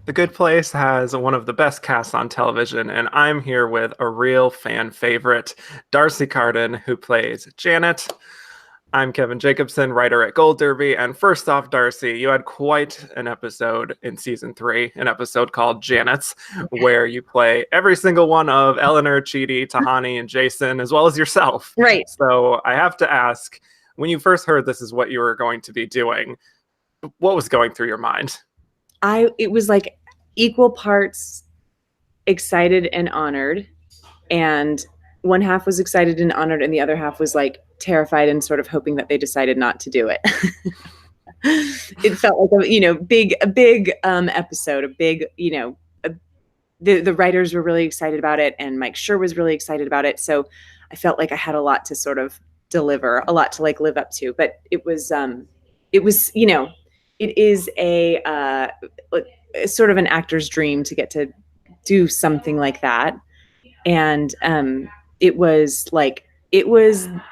The Good Place has one of the best casts on television, and I'm here with a real fan favorite, Darcy Carden, who plays Janet. I'm Kevin Jacobsen, writer at Gold Derby. And first off, Darcy, you had quite an episode in season 3, an episode called Janet's, where you play every single one of Eleanor, Chidi, Tahani, and Jason, as well as yourself. Right. So I have to ask, when you first heard this is what you were going to be doing, what was going through your mind? It was like equal parts excited and honored, and one half was excited and honored and the other half was like terrified and sort of hoping that they decided not to do it. It felt like a big episode, a big, the writers were really excited about it and Mike Schur was really excited about it, so I felt like I had a lot to sort of deliver, a lot to like live up to. But it was it is a sort of an actor's dream to get to do something like that. And it was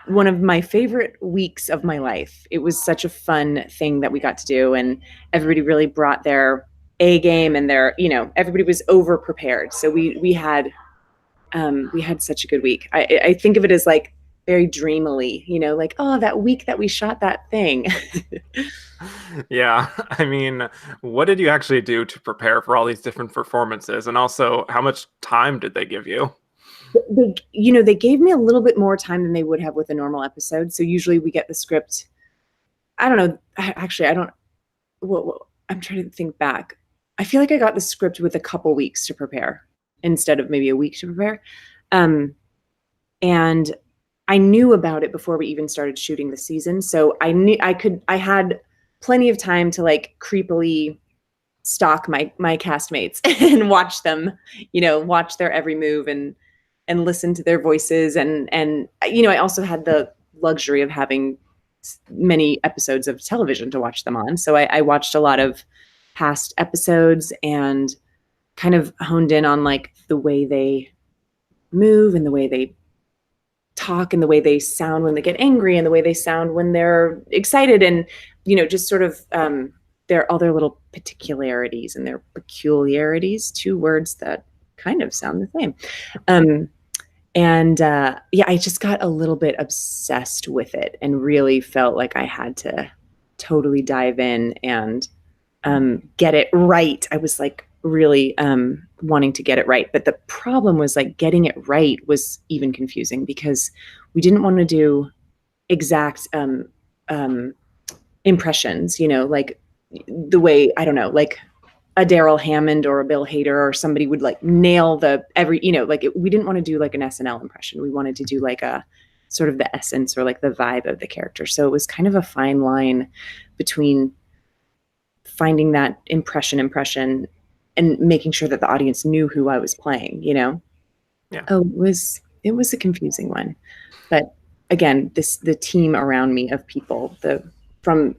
one of my favorite weeks of my life. It was such a fun thing that we got to do, and everybody really brought their A game, and everybody was over prepared. So we had such a good week. I think of it as like very dreamily, like, oh, that week that we shot that thing. Yeah, I mean, what did you actually do to prepare for all these different performances? And also, how much time did they give you? They gave me a little bit more time than they would have with a normal episode. So usually we get the script. I don't know. Actually, I don't. Well, I'm trying to think back. I feel like I got the script with a couple weeks to prepare instead of maybe a week to prepare. And I knew about it before we even started shooting the season. So I had plenty of time to like creepily stalk my castmates and watch them, watch their every move and listen to their voices. And I also had the luxury of having many episodes of television to watch them on. So I watched a lot of past episodes and kind of honed in on like the way they move and the way they talk and the way they sound when they get angry and the way they sound when they're excited, and just sort of all their little particularities and their peculiarities, 2 words that kind of sound the same. I just got a little bit obsessed with it and really felt like I had to totally dive in and get it right. I was like really wanting to get it right. But the problem was like getting it right was even confusing because we didn't want to do exact impressions, like the way, I don't know, like a Daryl Hammond or a Bill Hader or somebody would like nail we didn't want to do like an SNL impression. We wanted to do like a sort of the essence or like the vibe of the character. So it was kind of a fine line between finding that impression and making sure that the audience knew who I was playing, Yeah. Oh, it was a confusing one. But again, the team around me of people, from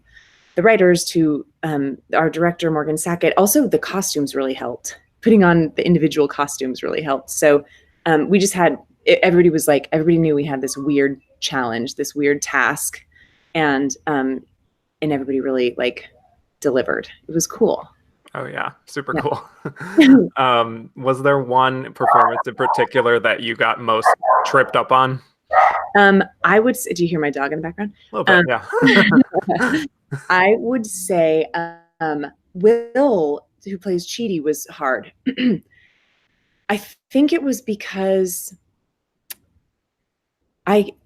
the writers to our director, Morgan Sackett, also the costumes really helped. Putting on the individual costumes really helped. So we just had, everybody knew we had this weird challenge, this weird task, and everybody really like delivered. It was cool. Oh yeah, super cool. Was there one performance in particular that you got most tripped up on? I would say, do you hear my dog in the background? A little bit, yeah. I would say Will, who plays Chidi, was hard. I think it was because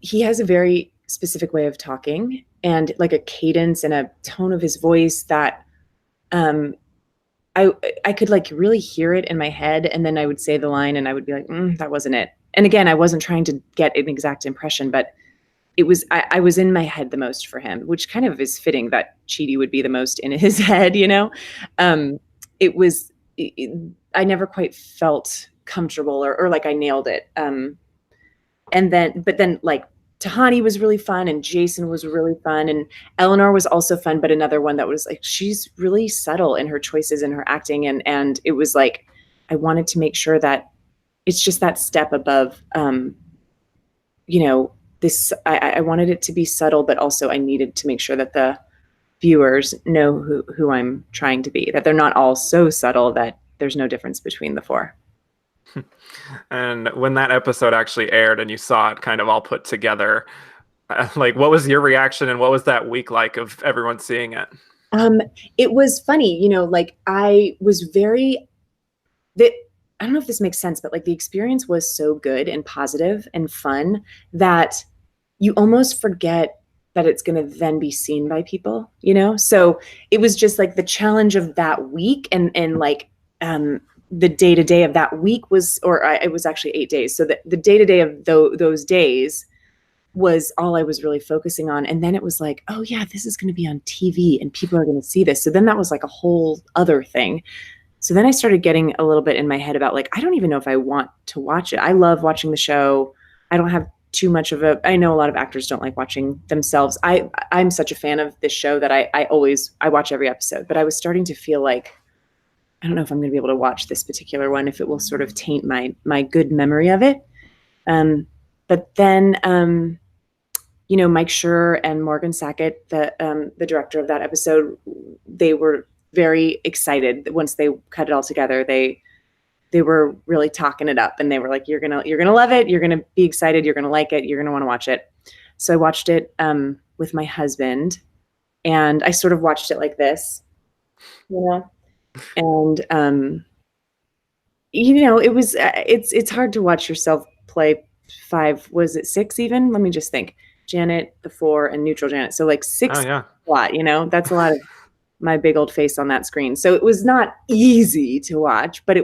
he has a very specific way of talking and like a cadence and a tone of his voice that I could like really hear it in my head, and then I would say the line and I would be like, that wasn't it. And again, I wasn't trying to get an exact impression, but it was, I was in my head the most for him, which kind of is fitting that Chidi would be the most in his head, I never quite felt comfortable or like I nailed it. But then like Tahani was really fun and Jason was really fun and Eleanor was also fun, but another one that was like, she's really subtle in her choices and her acting. And it was like, I wanted to make sure that it's just that step above, I wanted it to be subtle, but also I needed to make sure that the viewers know who I'm trying to be, that they're not all so subtle that there's no difference between the four. And when that episode actually aired and you saw it kind of all put together, like what was your reaction and what was that week like of everyone seeing it? It was funny, like I was very, I don't know if this makes sense, but like the experience was so good and positive and fun that you almost forget that it's going to then be seen by people, So it was just like the challenge of that week and like, the day-to-day of that week was, it was actually 8 days. So the day-to-day of those days was all I was really focusing on. And then it was like, oh yeah, this is going to be on TV and people are going to see this. So then that was like a whole other thing. So then I started getting a little bit in my head about like, I don't even know if I want to watch it. I love watching the show. I don't have too much of I know a lot of actors don't like watching themselves. I'm such a fan of this show that I watch every episode, but I was starting to feel like, I don't know if I'm going to be able to watch this particular one, if it will sort of taint my good memory of it. But then, Mike Schur and Morgan Sackett, the director of that episode, they were very excited. Once they cut it all together, they were really talking it up, and they were like, you're gonna love it. You're gonna be excited. You're gonna like it. You're gonna want to watch it. So I watched it with my husband, and I sort of watched it like this, and it was it's hard to watch yourself play 5. Was it 6 even? Let me just think. Janet, the 4, and neutral Janet. So like 6. Oh, yeah. A lot, that's a lot of my big old face on that screen. So it was not easy to watch, but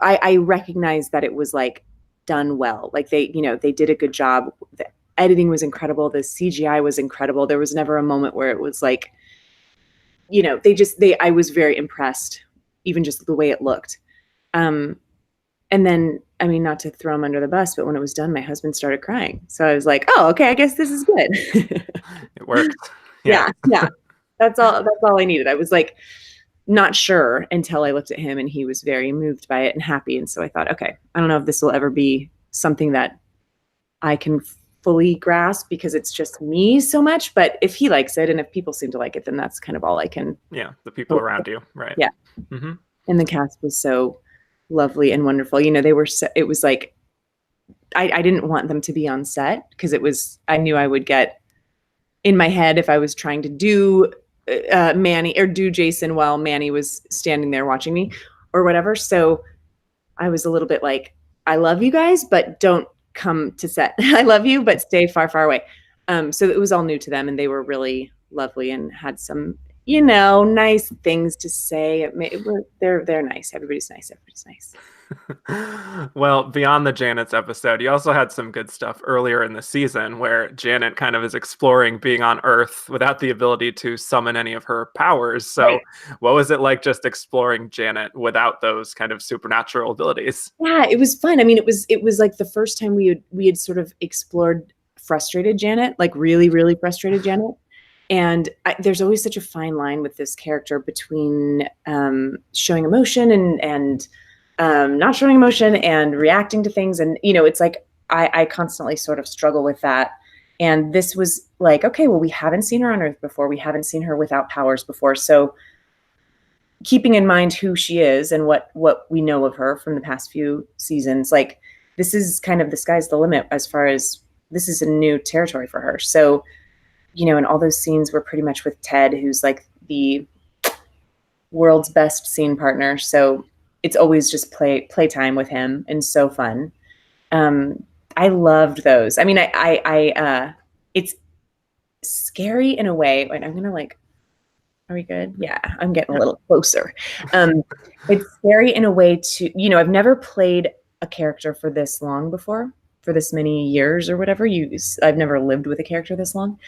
I recognized that it was like done well. Like they did a good job. The editing was incredible. The CGI was incredible. There was never a moment where it was like, I was very impressed, even just the way it looked. And then, I mean, not to throw him under the bus, but when it was done, my husband started crying. So I was like, oh, okay, I guess this is good. It worked. Yeah. That's all I needed. I was like, not sure until I looked at him, and he was very moved by it and happy. And so I thought, okay, I don't know if this will ever be something that I can fully grasp because it's just me so much. But if he likes it and if people seem to like it, then that's kind of all I can. Yeah, the people around you, right? Yeah. Mm-hmm. And the cast was so lovely and wonderful. They were it was like, I didn't want them to be on set because I knew I would get in my head if I was trying to do Manny or do Jason while Manny was standing there watching me or whatever. So I was a little bit like, I love you guys, but don't come to set. I love you, but stay far, far away. So it was all new to them, and they were really lovely and had some, nice things to say. They're nice. Everybody's nice. Everybody's nice. Well, beyond the Janet's episode, you also had some good stuff earlier in the season where Janet kind of is exploring being on Earth without the ability to summon any of her powers. So right. What was it like just exploring Janet without those kind of supernatural abilities? Yeah, it was fun. I mean, it was like the first time we had sort of explored frustrated Janet, like really, really frustrated Janet. And there's always such a fine line with this character between showing emotion and not showing emotion and reacting to things. And, it's like, I constantly sort of struggle with that. And this was like, okay, well, we haven't seen her on Earth before. We haven't seen her without powers before. So keeping in mind who she is and what we know of her from the past few seasons, like this is kind of the sky's the limit as far as this is a new territory for her. So, and all those scenes were pretty much with Ted, who's like the world's best scene partner. So it's always just playtime with him and so fun. I loved those. I mean, it's scary in a way. Wait, I'm going to like, are we good? Yeah, I'm getting a little closer. It's scary in a way to, I've never played a character for this long before, for this many years or whatever. I've never lived with a character this long.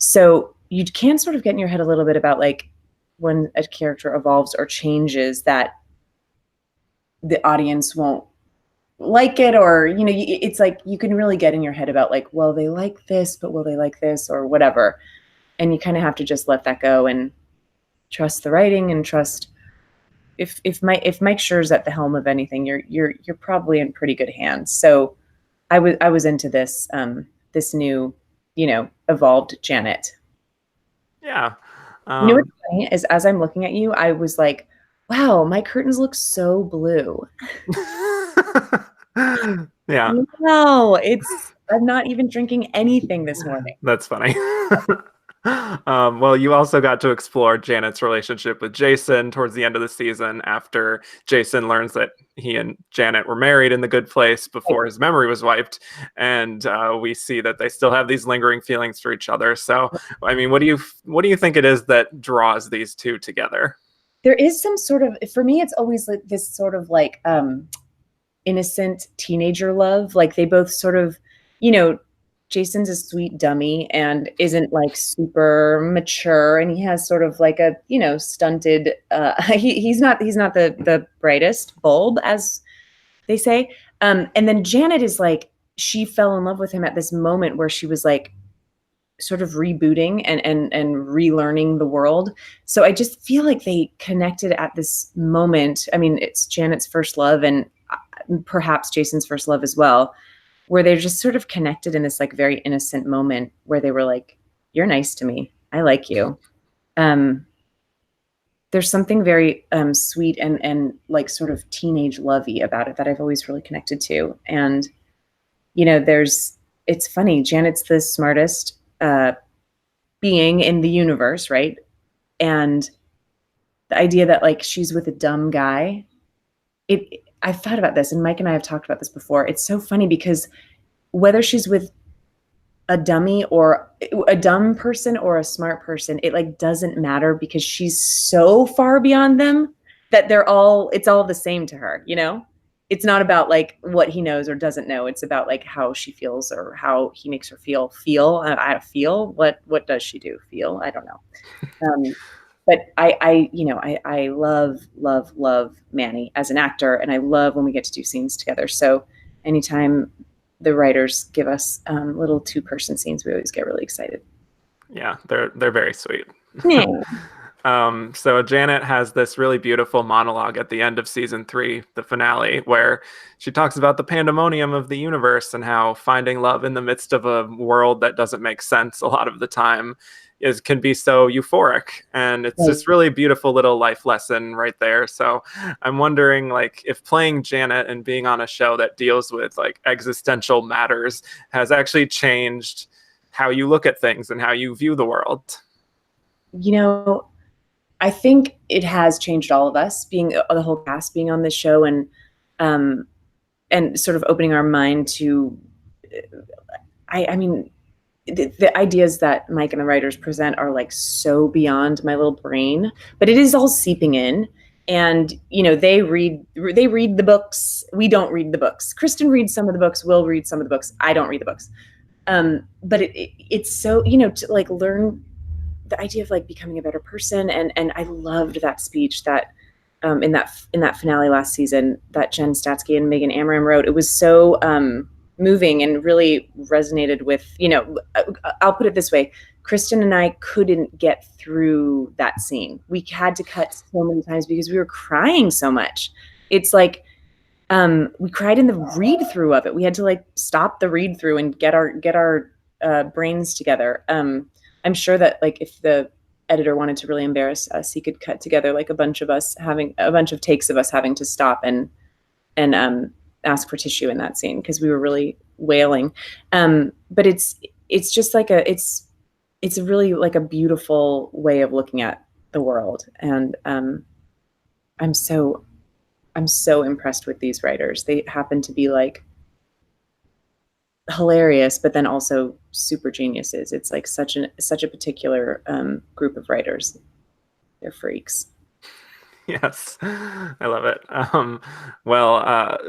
So you can sort of get in your head a little bit about like when a character evolves or changes that the audience won't like it, or, it's like you can really get in your head about like, well, they like this, but will they like this or whatever. And you kind of have to just let that go and trust the writing and trust if Mike Schur's at the helm of anything, you're probably in pretty good hands. So I was into this new, evolved Janet. Yeah. You know Um, what's funny is as I'm looking at you, I was like, wow, my curtains look so blue. yeah, No, I'm not even drinking anything this morning. that's funny. Well, you also got to explore Janet's relationship with Jason towards the end of the season after Jason learns that he and Janet were married in the good place before his memory was wiped. And we see that they still have these lingering feelings for each other. So, I mean, what do you think it is that draws these two together? There is some sort of, for me, it's always like this sort of like innocent teenager love. Like they both sort of, you know, Jason's a sweet dummy and isn't like super mature, and he has sort of like a, you know, stunted he's not the brightest bulb, as they say. And then Janet is like, she fell in love with him at this moment where she was like sort of rebooting and relearning the world. So I just feel like they connected at this moment. I mean, it's Janet's first love and perhaps Jason's first love as well, where they're just sort of connected in this like very innocent moment where they were like, "You're nice to me. I like you." Um, there's something very sweet and like sort of teenage lovey about it that I've always really connected to. And you know, it's funny. Janet's the smartest being in the universe, right? And the idea that like she's with a dumb guy, I've thought about this, and Mike and I have talked about this before. It's so funny because whether she's with a dummy or a dumb person or a smart person, it like doesn't matter because she's so far beyond them that it's all the same to her, you know? It's not about like what he knows or doesn't know. It's about like how she feels or how he makes her feel. I feel. What does she do? Feel? I don't know. But I love Manny as an actor, and I love when we get to do scenes together. So anytime the writers give us little two-person scenes, we always get really excited. Yeah, they're very sweet. Yeah. So Janet has this really beautiful monologue at the end of season 3, the finale, where she talks about the pandemonium of the universe and how finding love in the midst of a world that doesn't make sense a lot of the time can be so euphoric. And it's Right. this really beautiful little life lesson right there. So I'm wondering, like, if playing Janet and being on a show that deals with like existential matters has actually changed how you look at things and how you view the world. You know, I think it has changed all of us, being the whole cast being on this show, um, and sort of opening our mind to. I mean, the ideas that Mike and the writers present are like so beyond my little brain, but it is all seeping in. And you know, they read the books. We don't read the books. Kristen reads some of the books. Will read some of the books. I don't read the books. But it's so, you know, to like learn the idea of like becoming a better person. And I loved that speech that in that finale last season that Jen Statsky and Megan Amram wrote. It was so moving and really resonated with, you know, I'll put it this way. Kristen and I couldn't get through that scene. We had to cut so many times because we were crying so much. It's like, we cried in the read through of it. We had to like stop the read through and get our brains together. I'm sure that like if the editor wanted to really embarrass us, he could cut together like a bunch of takes of us having to stop and ask for tissue in that scene because we were really wailing. But it's just like it's really like a beautiful way of looking at the world, and I'm so impressed with these writers. They happen to be like hilarious, but then also super geniuses. It's like such a particular group of writers. They're freaks. Yes, I love it.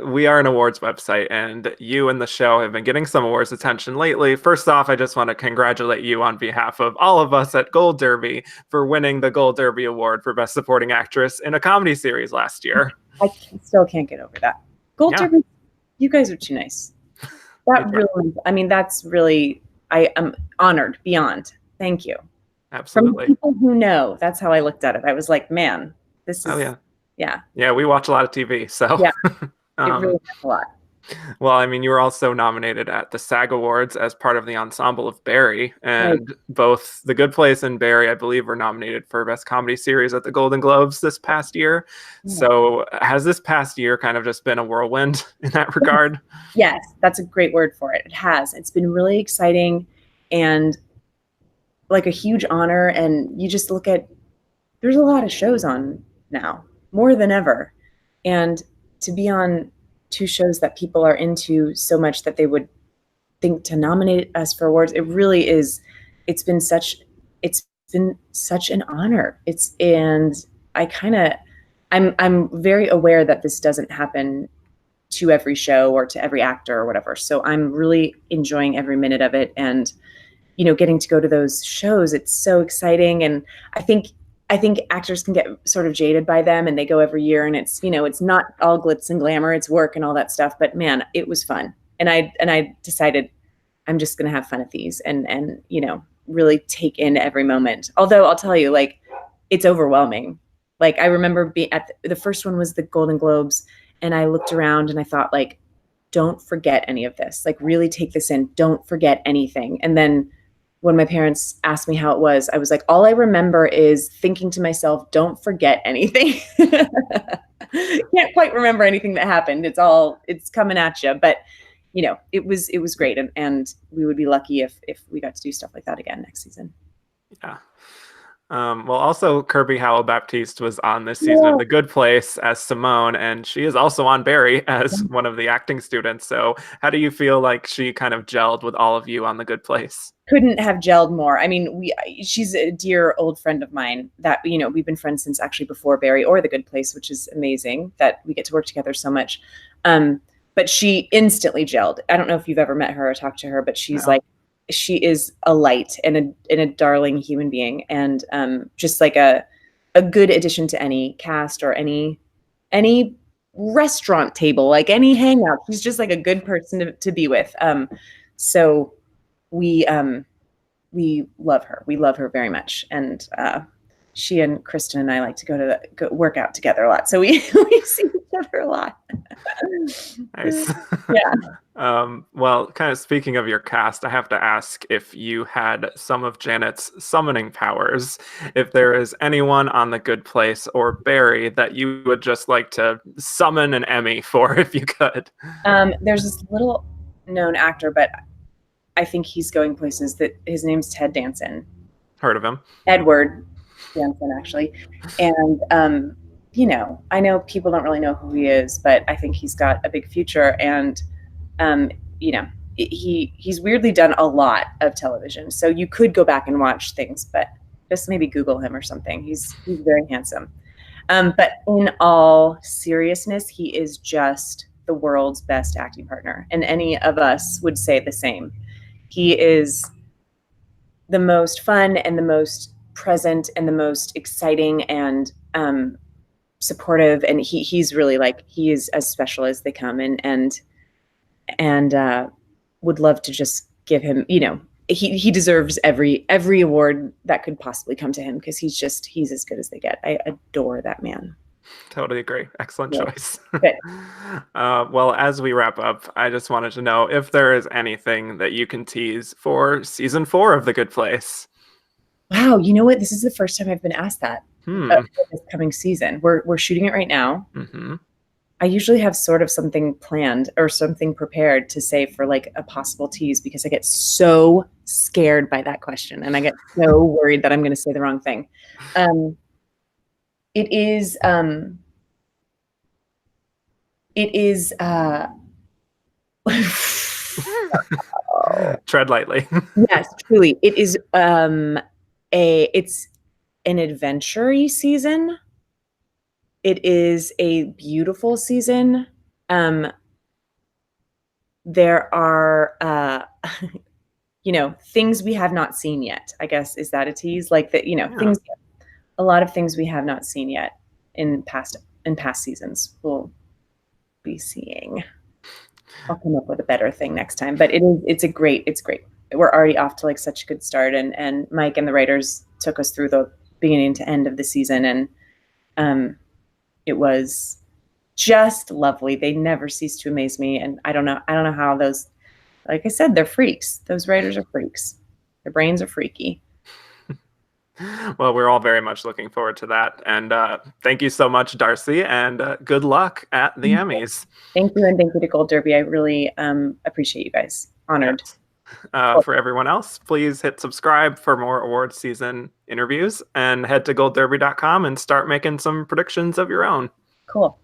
We are an awards website, and you and the show have been getting some awards attention lately. First off, I just want to congratulate you on behalf of all of us at Gold Derby for winning the Gold Derby Award for Best Supporting Actress in a Comedy Series last year. I still can't get over that. Gold Derby, you guys are too nice. That really, I mean, that's really, I am honored beyond. Thank you. Absolutely. From people who know, that's how I looked at it. I was like, man, this is, yeah. We watch a lot of TV, so yeah, it really meant a lot. Well, I mean, you were also nominated at the SAG Awards as part of the ensemble of Barry, Right. and both The Good Place and Barry, I believe, were nominated for Best Comedy Series at the Golden Globes this past year. Yeah. So, has this past year kind of just been a whirlwind in that regard? Yes, that's a great word for it. It has. It's been really exciting and like a huge honor. And you just look at, there's a lot of shows on now, more than ever. And to be on two shows that people are into so much that they would think to nominate us for awards, it really is, it's been such, it's been such an honor. And I kind of, I'm very aware that this doesn't happen to every show or to every actor or whatever. So I'm really enjoying every minute of it. And, getting to go to those shows, it's so exciting. And I think actors can get sort of jaded by them, and they go every year, and it's not all glitz and glamour, it's work and all that stuff. But man, it was fun. And I decided I'm just going to have fun at these and really take in every moment. Although I'll tell you, like, it's overwhelming. Like, I remember being at the first one was the Golden Globes, and I looked around and I thought, like, don't forget any of this. Like, really take this in. Don't forget anything. And then when my parents asked me how it was, I was like, all I remember is thinking to myself, don't forget anything. Can't quite remember anything that happened. It's coming at you. But, it was great. And we would be lucky if we got to do stuff like that again next season. Yeah. Well, also Kirby HowellBaptiste was on this season of The Good Place as Simone, and she is also on Barry as one of the acting students. So how do you feel like she kind of gelled with all of you on The Good Place? Couldn't have gelled more. I mean, she's a dear old friend of mine that, we've been friends since actually before Barry or The Good Place, which is amazing that we get to work together so much. But she instantly gelled. I don't know if you've ever met her or talked to her, but she's she is a light and a darling human being, and just like a good addition to any cast or any restaurant table, like any hangout. She's just like a good person to be with. So we love her. We love her very much, and she and Kristen and I like to go work out together a lot. So we see each other a lot. Nice. Yeah. Well, kind of speaking of your cast, I have to ask if you had some of Janet's summoning powers, if there is anyone on The Good Place or Barry that you would just like to summon an Emmy for if you could. There's this little known actor, but I think he's going places. That his name's Ted Danson. Heard of him? Edward Danson, actually. And I know people don't really know who he is, but I think he's got a big future. And he's weirdly done a lot of television, so you could go back and watch things, but just maybe Google him or something. He's very handsome. But in all seriousness, he is just the world's best acting partner, and any of us would say the same. He is the most fun and the most present and the most exciting and supportive, and he's really like, he is as special as they come, and would love to just give him, he deserves every award that could possibly come to him, because he's as good as they get. I adore that man. Totally agree. Excellent choice. Well, as we wrap up, I just wanted to know if there is anything that you can tease for season 4 of The Good Place. Wow, you know what? This is the first time I've been asked that for this coming season. We're shooting it right now. Mm-hmm. I usually have sort of something planned or something prepared to say for like a possible tease, because I get so scared by that question and I get so worried that I'm going to say the wrong thing. It is tread lightly. Yes, truly. It is it's an adventure-y season. It is a beautiful season. There are things we have not seen yet, I guess. Is that a tease? Like that, things, a lot of things we have not seen yet in past seasons we'll be seeing. I'll come up with a better thing next time. But it's great. We're already off to like such a good start, and Mike and the writers took us through the beginning to end of the season, and it was just lovely. They never cease to amaze me. And I don't know how those, like I said, they're freaks. Those writers are freaks. Their brains are freaky. Well, we're all very much looking forward to that. And thank you so much, Darcy, and good luck at the Emmys. Thank you, and thank you to Gold Derby. I really appreciate you guys. Honored. Yes. For everyone else, please hit subscribe for more awards season interviews and head to goldderby.com and start making some predictions of your own. Cool.